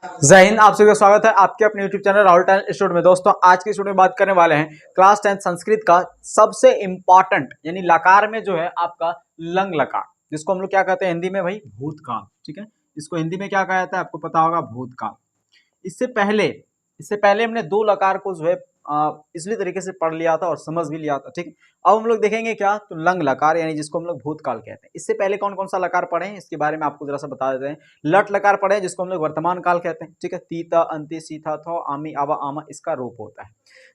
जय हिंद। आप सभी का स्वागत है आपके अपने YouTube channel Rahul talent institute में। दोस्तों आज की स्टूडियो में बात करने वाले हैं क्लास 10 संस्कृत का सबसे इंपॉर्टेंट यानी लकार में जो है आपका लंग लकार, जिसको हम लोग क्या कहते हैं हिंदी में भाई भूतकाल। ठीक है, इसको हिंदी में क्या कहा जाता है आपको पता होगा, भूतकाल। इससे पहले इससे पहले हमने दो लकार को जो है इसलिए तरीके से पढ़ लिया था और समझ भी लिया था। ठीक है, अब हम लोग देखेंगे क्या, तो लंग लकार यानी जिसको हम लोग भूतकाल कहते हैं। इससे पहले कौन कौन सा लकार पढ़े हैं इसके बारे में आपको जरा सा बता देते हैं। लट लकार पढ़े हैं जिसको हम लोग वर्तमान काल कहते हैं। ठीक है, तीता अंति सीथा थो आमी आवा आमा इसका रूप होता है।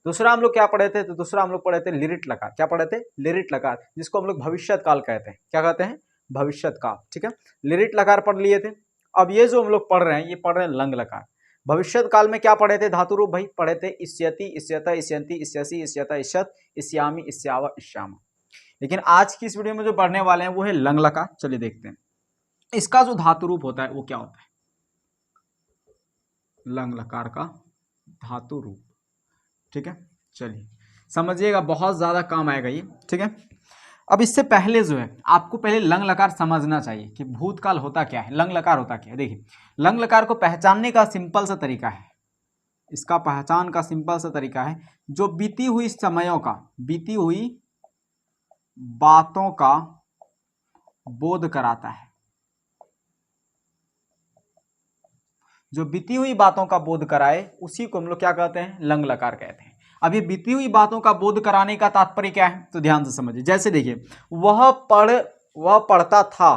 दूसरा हम लोग क्या पढ़े थे, तो दूसरा हम लोग पढ़े थे लिरिट लकार। क्या पढ़े थे? लिरिट लकार, जिसको हम लोग भविष्यत काल कहते हैं। क्या कहते हैं? भविष्यत काल। ठीक है, लिरिट लकार पढ़ लिए थे। अब ये जो हम लोग पढ़ रहे हैं ये पढ़ रहे हैं लंग लकार। भविष्यत काल में क्या पढ़े थे? धातु रूप भाई पढ़े थे इष्यति इष्यता इष्यंति इष्यसि इष्यता इष्यत इष्यामि इष्यावा इष्यामा। लेकिन आज की इस वीडियो में जो पढ़ने वाले हैं वो है लंग लकार। चलिए देखते हैं इसका जो धातु रूप होता है वो क्या होता है। लंग लकार का धातु रूप, ठीक है, चलिए समझिएगा, बहुत ज्यादा काम आएगा ये। ठीक है, अब इससे पहले जो है आपको पहले लंग लकार समझना चाहिए कि भूतकाल होता क्या है, लंग लकार होता क्या है। देखिए, लंग लकार को पहचानने का सिंपल सा तरीका है, इसका पहचान का सिंपल सा तरीका है, जो बीती हुई समयों का, बीती हुई बातों का बोध कराता है। जो बीती हुई बातों का बोध कराए उसी को हम लोग क्या कहते हैं? लंग लकार कहते हैं। अब ये बीती हुई बातों का बोध कराने का तात्पर्य क्या है, तो ध्यान से समझिए। जैसे देखिए, वह पढ़ता था,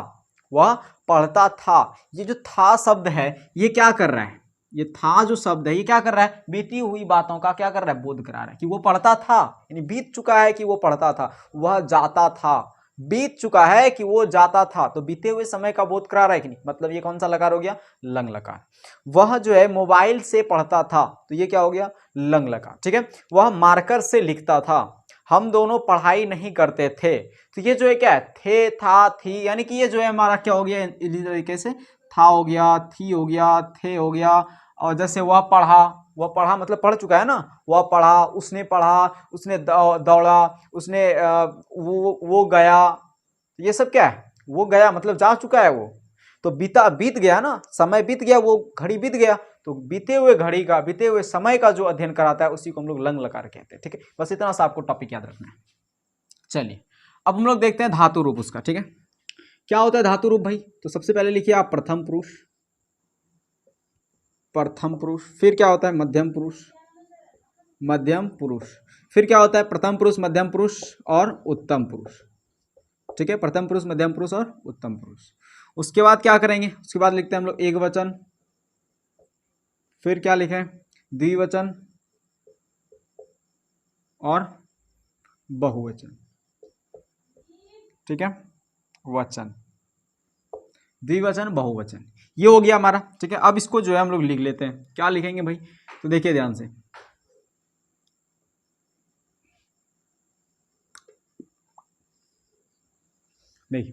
वह पढ़ता था, ये जो था शब्द है ये क्या कर रहा है? ये था जो शब्द है ये क्या कर रहा है? बीती हुई बातों का क्या कर रहा है? बोध करा रहा है कि वो पढ़ता था, यानी बीत चुका है कि वो पढ़ता था। वह जाता था, बीत चुका है कि वो जाता था, तो बीते हुए समय का बोध करा रहा है कि नहीं, मतलब ये कौन सा लकार हो गया? लंग लकार। वह जो है मोबाइल से पढ़ता था, तो ये क्या हो गया? लंग लकार। ठीक है, वह मार्कर से लिखता था, हम दोनों पढ़ाई नहीं करते थे, तो ये जो है क्या है? थे, था, थी, यानी कि ये जो है हमारा क्या हो गया? इसी तरीके से था हो गया, थी हो गया, थे हो गया। और जैसे वह पढ़ा, वह पढ़ा मतलब पढ़ चुका है ना, वह पढ़ा, उसने दौड़ा, उसने वो गया, ये सब क्या है? वो गया मतलब जा चुका है वो, तो बीत गया ना, समय बीत गया, वो घड़ी बीत गया, तो बीते हुए घड़ी का, बीते हुए समय का जो अध्ययन कराता है उसी को हम लोग लंग लकार कहते हैं। ठीक है, बस इतना सा आपको टॉपिक याद रखना है। चलिए अब हम लोग देखते हैं धातु रूप उसका। ठीक है, क्या होता है धातु रूप भाई? तो सबसे पहले लिखिए आप प्रथम पुरुष, प्रथम पुरुष। फिर क्या होता है? मध्यम पुरुष, मध्यम पुरुष। फिर क्या होता है? प्रथम पुरुष, मध्यम पुरुष और उत्तम पुरुष। ठीक है, प्रथम पुरुष, मध्यम पुरुष और उत्तम पुरुष। उसके बाद क्या करेंगे? उसके बाद लिखते हैं हम लोग एक वचन। फिर क्या लिखें? द्विवचन और बहुवचन। ठीक है, वचन, द्विवचन, बहुवचन, ये हो गया हमारा। ठीक है, अब इसको जो है हम लोग लिख लेते हैं। क्या लिखेंगे भाई? तो देखिए ध्यान से, देखिए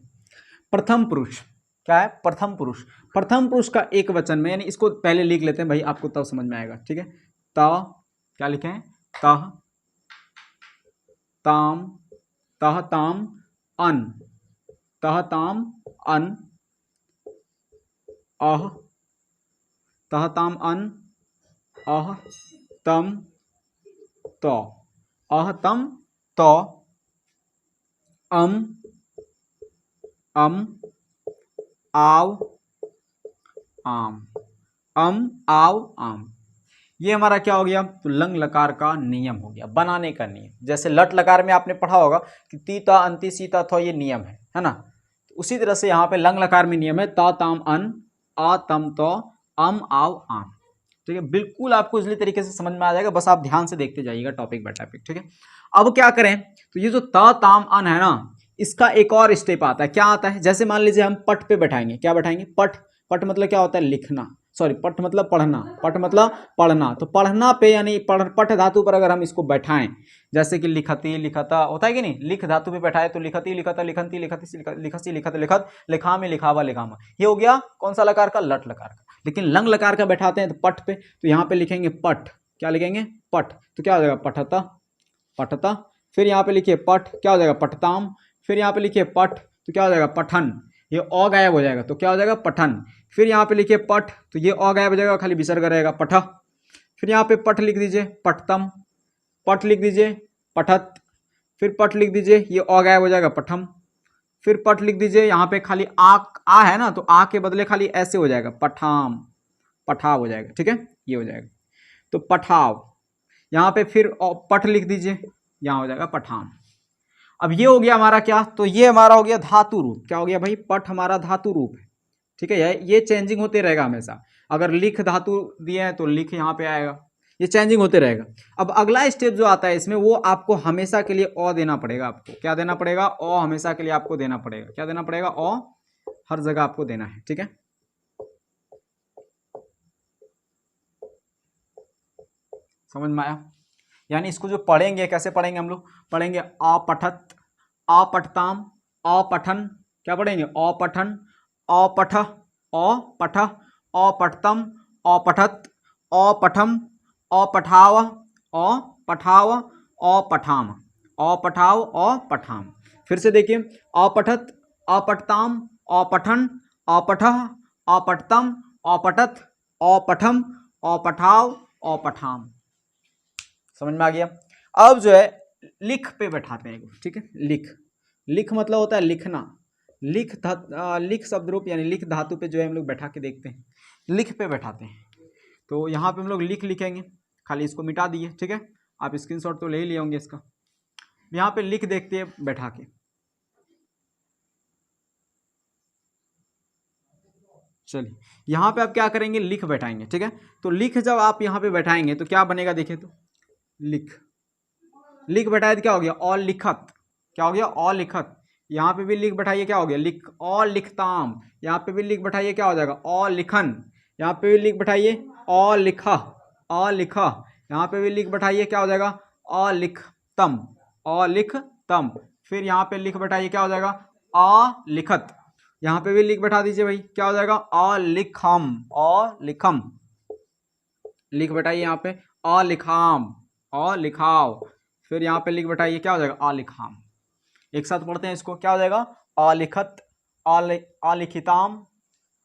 प्रथम पुरुष क्या है? प्रथम पुरुष। प्रथम पुरुष का एक वचन में, यानी इसको पहले लिख लेते हैं भाई, आपको तब समझ में आएगा। ठीक है, त, क्या लिखे हैं? तह, ताम, तह ताम अन, तह ताम अन, अह, तह ताम अन, अह तम त, अह तम त, अम, अम, आव, आम, आव, आम। ये हमारा क्या हो गया? तो लंग लकार का नियम हो गया, बनाने का नियम। जैसे लट लकार में आपने पढ़ा होगा कि तीता अंति सीता था, ये नियम है ना। तो उसी तरह से यहाँ पे लंग लकार में नियम है, ता ताम अन, आ तम तो, अम आव आम। ठीक है, बिल्कुल आपको इसलिए तरीके से समझ में आ जाएगा, बस आप ध्यान से देखते जाइएगा टॉपिक बाय टॉपिक। ठीक है, अब क्या करें? तो ये जो ता ताम अन है ना, इसका एक और स्टेप आता है। क्या आता है? जैसे मान लीजिए हम पट पे बैठाएंगे। क्या बैठाएंगे? पट। पट मतलब क्या होता है? लिखना, सॉरी, पट मतलब पढ़ना, पट मतलब पढ़ना। तो पढ़ना पे यानी पट धातु पर अगर हम इसको बैठाएं, जैसे कि लिखती लिखता होता है कि नहीं, लिख धातु पे बैठाए तो लिखती लिखता लिखंती लिखती लिखसी लिखत लिखत लिखा में लिखावा लिखामा, ये हो गया कौन सा लकार का? लट लकार का। लेकिन लंग लकार का बैठाते हैं तो पट पे, तो यहाँ पे लिखेंगे पट। क्या लिखेंगे? पट। तो क्या हो जाएगा? पठता, पठता। फिर यहाँ पे लिखिए पठ, क्या हो जाएगा? पठताम। फिर यहाँ पे लिखिए पठ, तो क्या हो जाएगा? पठन। ये अ गायब हो जाएगा तो क्या हो जाएगा पठन। फिर यहाँ पे लिखिए पठ, तो ये अ गायब हो जाएगा, खाली विसर्ग रहेगा पठ। फिर यहाँ पे पठ लिख दीजिए पठतम, पठ लिख दीजिए पठत, फिर पठ लिख दीजिए, ये अ गायब हो जाएगा पठम। फिर पठ लिख दीजिए, यहाँ पे खाली आ है ना, तो आ के बदले खाली ऐसे हो जाएगा पठाम, पठाव हो जाएगा, ठीक है, ये हो जाएगा तो पठाव। यहाँ पे फिर पठ लिख दीजिए, यहाँ हो जाएगा पठान। अब ये हो गया हमारा क्या, तो ये हमारा हो गया धातु रूप। क्या हो गया भाई, पठ हमारा धातु रूप है, ठीक है। ये चेंजिंग होते रहेगा हमेशा। अगर लिख धातु दिए हैं तो लिख यहाँ पे आएगा, ये चेंजिंग होते रहेगा। अब अगला स्टेप जो आता है इसमें, वो आपको हमेशा के लिए अ देना पड़ेगा। आपको क्या देना पड़ेगा, अ हमेशा के लिए आपको देना पड़ेगा। क्या देना पड़ेगा, अ हर जगह आपको देना है, ठीक है। समझ में आया। यानी इसको जो पढ़ेंगे, कैसे पढ़ेंगे हम लोग, पढ़ेंगे अपठत, अपठताम, अपठन, क्या पढ़ेंगे, अपठन, अपठ, अपठ, अपठतम, अपठत, अपठम, अपठाव, अपठाव, अपठाम, अपठाव, अपठाम। फिर से देखिए, अपठत, अपठताम, अपठन, अपठ, अपठतम, अपठत, अपठम, अपठाव, अपठाम। समझ में आ गया। अब जो है लिख पे बैठाते हैं, ठीक है। लिख, लिख मतलब होता है लिखना। लिख शब्द रूप यानी लिख धातु पे जो है हम लोग बैठा के देखते हैं, लिख पे बैठाते हैं। तो यहाँ पे हम लोग लिख लिखेंगे, खाली इसको मिटा दिए, ठीक है। आप स्क्रीनशॉट तो ले ही लिए होंगे इसका। यहाँ पे लिख देखते हैं बैठा के। चलिए, यहाँ पे आप क्या करेंगे, लिख बैठाएंगे, ठीक है। तो लिख जब आप यहाँ पे बैठाएंगे तो क्या बनेगा, देखिए तो लिख, लिख बैठाए तो क्या हो गया, और लिखत, क्या हो गया, और लिखत। यहाँ पे भी लिख बैठाइए, क्या हो गया, लिख, और लिखताम। यहाँ पे भी लिख बैठाइए, क्या हो जाएगा, और लिखन। यहाँ पे भी लिख बैठाइए, और लिखा, और लिखा। यहाँ पे भी लिख बैठाइए, क्या हो जाएगा, और लिखतम, और लिखतम। फिर यहाँ पे लिख बैठाइए, क्या हो जाएगा, अलिखत। यहाँ पे भी लिख बैठा दीजिए भाई, क्या हो जाएगा, अलिखम, अलिखम। लिख बैठाइए यहाँ पे, अलिखाम, अलिखाव। फिर यहाँ पे लिख बैठाइए, क्या हो जाएगा, अलिखाम। एक साथ पढ़ते हैं इसको, क्या हो जाएगा, अलिखत, अलिखिताम,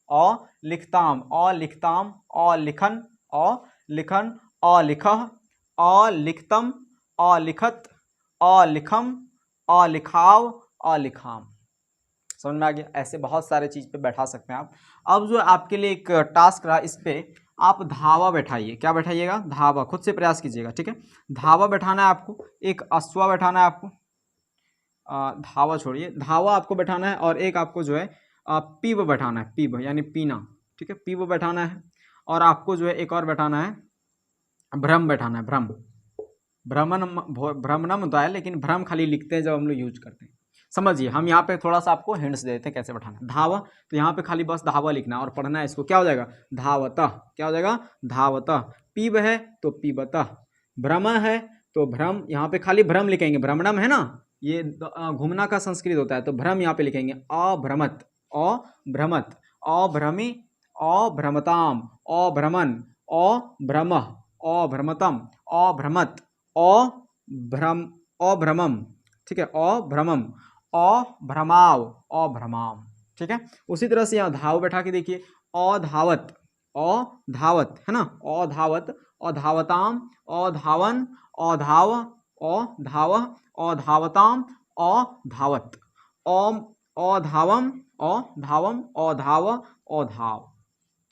अलिखताम, अलिखताम, अलिखन, अलिखन, अलिखह, अलिखतम, अलिखत, अलिखम, अलिखाव, अलिखाम। समझ में आ गया। ऐसे बहुत सारे चीज़ पे बैठा सकते हैं आप। अब जो आपके लिए एक टास्क रहा, इस पे आप धावा बैठाइए। क्या बैठाइएगा, धावा। खुद से प्रयास कीजिएगा, ठीक है। धावा बैठाना है आपको, एक अश्वा बैठाना है आपको, धावा छोड़िए, धावा आपको बैठाना है, और एक आपको जो है पीब बैठाना है, पीब यानी पीना, ठीक है, पीब बैठाना है। और आपको जो है एक और बैठाना है, भ्रम बैठाना है, भ्रम। भ्रमणम होता है, लेकिन भ्रम खाली लिखते हैं जब हम लोग यूज करते हैं। समझिए, हम यहाँ पे थोड़ा सा आपको हिंट्स देते हैं कैसे बैठाना है। धावा, तो यहाँ पे खाली बस धावा लिखना है और पढ़ना है इसको। क्या हो जाएगा, धावतः, क्या हो जाएगा, धावतः। पीब है तो पीबतः, भ्रम है तो भ्रम, यहाँ पे खाली भ्रम लिखेंगे, भ्रमणम है ना, ये घूमना का संस्कृत होता है, तो भ्रम यहाँ पे लिखेंगे, अभ्रमत, अभ्रमत, अभ्रमी, अभ्रमताम, अभ्रमन, अभ्रमः, अभ्रमतम, अभ्रमत, अभ्रम, अभ्रमम, ठीक है, अभ्रमम, अभ्रमाव, अभ्रमाम, ठीक है। उसी तरह से यहाँ धाव बैठा के देखिए, अधावत, अधावत है ना, अधावत, अधावताम, अधावन, अधाव, अधाव, अधावताम, अधावत, अधावम, अधावम, अधाव, अधाव,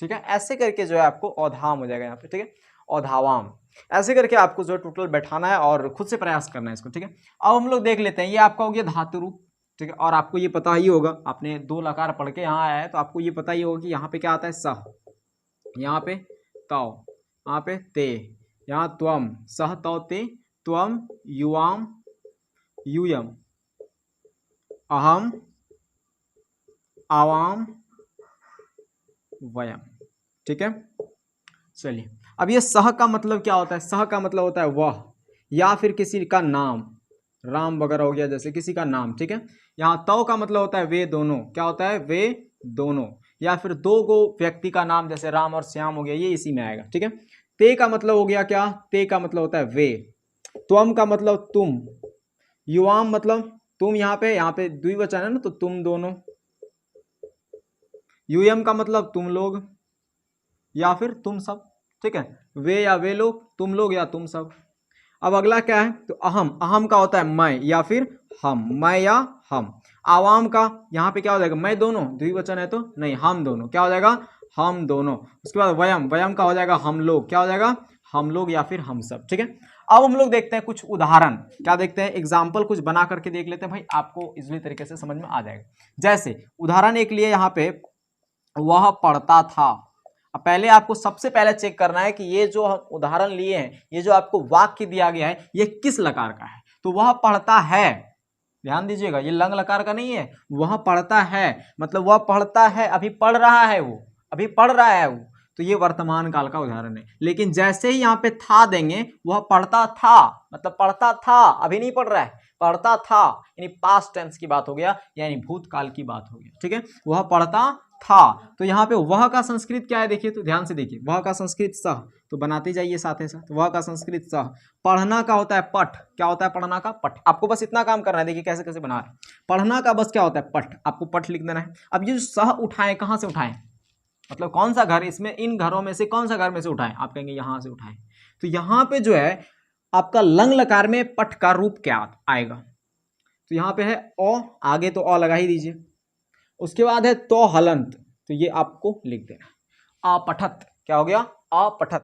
ठीक है। ऐसे करके जो है आपको अधाम हो जाएगा यहाँ पे, ठीक है, अधावाम। ऐसे करके आपको जो टोटल बैठाना है और खुद से प्रयास करना है इसको, ठीक है। अब हम लोग देख लेते हैं, ये आपका हो गया धातु रूप, ठीक है। और आपको ये पता ही होगा, आपने 2 लकार पढ़ के यहाँ आया है तो आपको ये पता ही होगा कि यहाँ पे क्या आता है, सह, यहाँ पे तौ, यहाँ पे ते, यहाँ त्वम, सह तौ ते, त्वम, युवाम, यूयम, अहम, आवाम, वयम, ठीक है। चलिए, अब ये सह का मतलब क्या होता है, सह का मतलब होता है वह, या फिर किसी का नाम, राम वगैरह हो गया, जैसे किसी का नाम, ठीक है। यहाँ तौ का मतलब होता है वे दोनों, क्या होता है, वे दोनों, या फिर 2 गो व्यक्ति का नाम, जैसे राम और श्याम हो गया, ये इसी में आएगा, ठीक है। ते का मतलब हो गया क्या, ते का मतलब होता है वे। त्वम का मतलब तुम, युवाम मतलब तुम, यहाँ पे द्विवचन है ना, तो तुम दोनों, यूएम का मतलब तुम लोग या फिर तुम सब, ठीक है, वे या वे लोग, तुम लोग या तुम सब। अब अगला क्या है, तो अहम, अहम का होता है मैं या फिर हम, मैं या हम। आवाम का यहाँ पे क्या हो जाएगा, मैं दोनों, द्विवचन है तो नहीं, हम दोनों, क्या हो जाएगा, हम दोनों। उसके बाद वयम, वयम का हो जाएगा हम लोग, क्या हो जाएगा, हम लोग या फिर हम सब, ठीक है। अब हम लोग देखते हैं कुछ उदाहरण, क्या देखते हैं, एग्जाम्पल कुछ बना करके देख लेते हैं भाई, आपको इजली तरीके से समझ में आ जाएगा। जैसे उदाहरण एक लिए यहाँ पे, वह पढ़ता था। अब पहले आपको सबसे पहले चेक करना है कि ये जो हम उदाहरण लिए हैं, ये जो आपको वाक्य दिया गया है, ये किस लकार का है। तो वह पढ़ता है, ध्यान दीजिएगा, ये लंग लकार का नहीं है, वह पढ़ता है मतलब वह पढ़ता है, अभी पढ़ रहा है, वो अभी पढ़ रहा है वो, तो ये वर्तमान काल का उदाहरण है। लेकिन जैसे ही यहाँ पे था देंगे, वह पढ़ता था मतलब पढ़ता था, अभी नहीं पढ़ रहा है, पढ़ता था, यानी पास्ट टेंस की बात हो गया, यानी भूतकाल की बात हो गया, ठीक है। वह पढ़ता था, तो यहाँ पे वह का संस्कृत क्या है, देखिए तो ध्यान से देखिए, वह का संस्कृत सह, तो बनाते जाइए साथ ही साथ, वह का संस्कृत सह। पढ़ना का होता है पठ, क्या होता है पढ़ना का, पठ। आपको बस इतना काम करना है, देखिए कैसे कैसे बना रहे हैं। पढ़ना का बस क्या होता है पठ, आपको पठ लिख देना है। अब ये जो सह उठाए, कहाँ से उठाएं, मतलब कौन सा घर, इसमें इन घरों में से कौन सा घर में से उठाएं, आप कहेंगे यहां से उठाएं। तो यहाँ पे जो है आपका लंग लकार में पठ का रूप क्या आएगा, तो यहाँ पे है ओ, आगे तो ओ लगा ही दीजिए। उसके बाद है तो हलंत, तो ये आपको लिख देना, अपठत, क्या हो गया, अपठत।